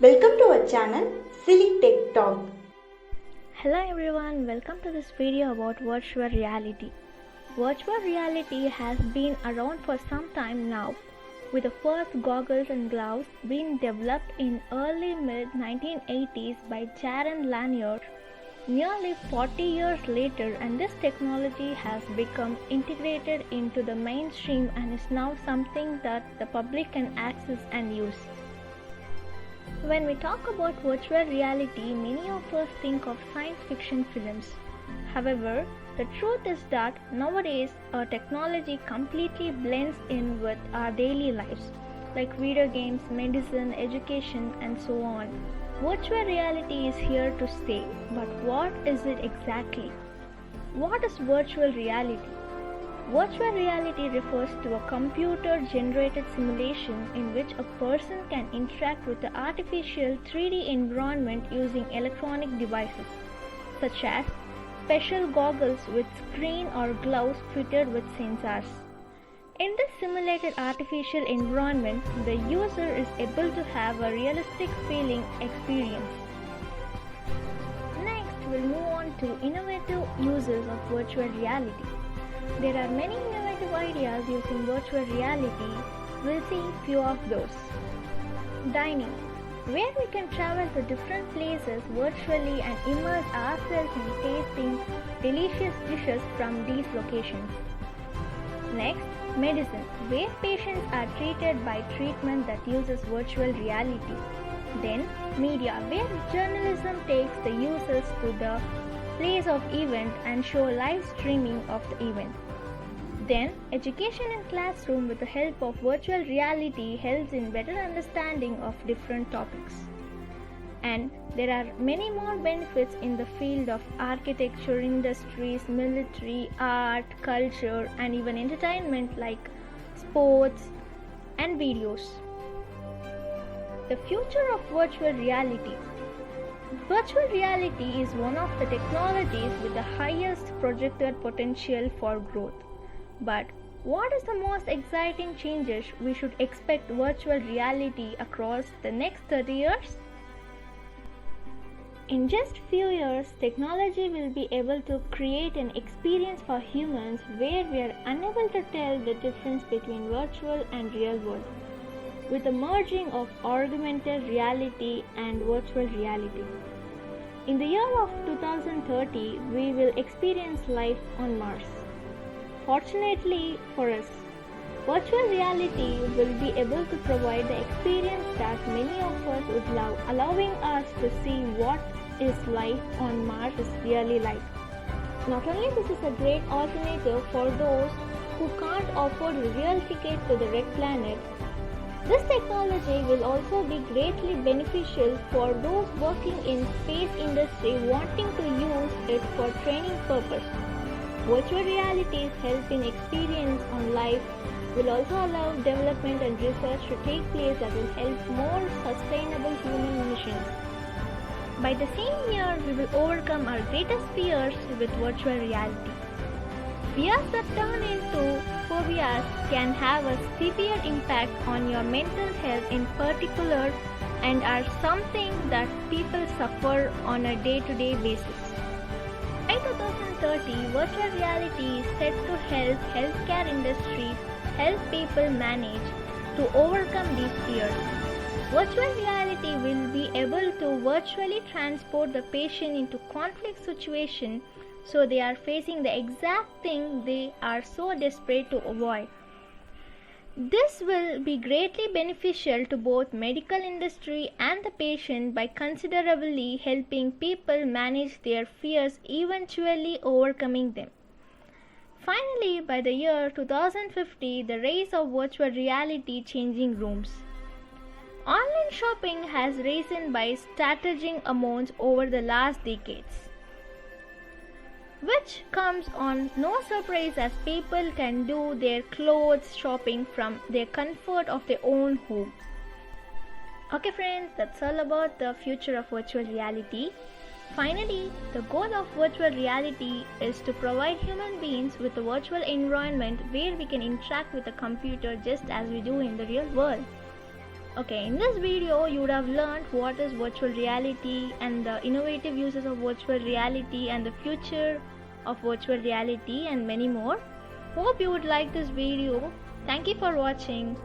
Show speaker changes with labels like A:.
A: Welcome to our channel Silly Tech Talk.
B: Hello everyone, welcome to this video about virtual reality. Virtual reality has been around for some time now, with the first goggles and gloves being developed in early mid-1980s by Jaron Lanier. Nearly 40 years later, and this technology has become integrated into the mainstream and is now something that the public can access and use. When we talk about virtual reality, many of us think of science fiction films. However, the truth is that nowadays our technology completely blends in with our daily lives, like video games, medicine, education, and so on. Virtual reality is here to stay, but what is it exactly? What is virtual reality? Virtual reality refers to a computer-generated simulation in which a person can interact with the artificial 3D environment using electronic devices, such as special goggles with screen or gloves fitted with sensors. In this simulated artificial environment, the user is able to have a realistic feeling experience. Next, we'll move on to innovative uses of virtual reality. There are many innovative ideas using virtual reality. We'll see few of those. Dining, where we can travel to different places virtually and immerse ourselves in tasting delicious dishes from these locations. Next, medicine, where patients are treated by treatment that uses virtual reality. Then, media, where journalism takes the users to the place of event and show live streaming of the event. Then, education in classroom with the help of virtual reality helps in better understanding of different topics. And there are many more benefits in the field of architecture, industries, military, art, culture, and even entertainment like sports and videos. The future of virtual reality. Virtual reality is one of the technologies with the highest projected potential for growth. But what is the most exciting changes we should expect virtual reality across the next 30 years? In just few years, technology will be able to create an experience for humans where we are unable to tell the difference between virtual and real world, with the merging of augmented reality and virtual reality. In the year of 2030, we will experience life on Mars. Fortunately for us, virtual reality will be able to provide the experience that many of us would love, allowing us to see what is life on Mars is really like. Not only this is a great alternative for those who can't afford a real ticket to the red planet, this technology will also be greatly beneficial for those working in space industry wanting to use it for training purpose. Virtual reality's help in experience on life will also allow development and research to take place that will help more sustainable human missions. By the same year, we will overcome our greatest fears with virtual reality. Fears that turn into phobias can have a severe impact on your mental health in particular and are something that people suffer on a day-to-day basis. By 2030, virtual reality is set to help healthcare industry help people manage to overcome these fears. Virtual reality will be able to virtually transport the patient into conflict situation so they are facing the exact thing they are so desperate to avoid. This will be greatly beneficial to both medical industry and the patient by considerably helping people manage their fears, eventually overcoming them. Finally, by the year 2050, the rise of virtual reality changing rooms. Online shopping has risen by staggering amounts over the last decades, which comes on no surprise as people can do their clothes shopping from their comfort of their own home. Okay friends, that's all about the future of virtual reality. Finally, the goal of virtual reality is to provide human beings with a virtual environment where we can interact with a computer just as we do in the real world. Okay, in this video you would have learned what is virtual reality and the innovative uses of virtual reality and the future of virtual reality and many more. Hope you would like this video. Thank you for watching.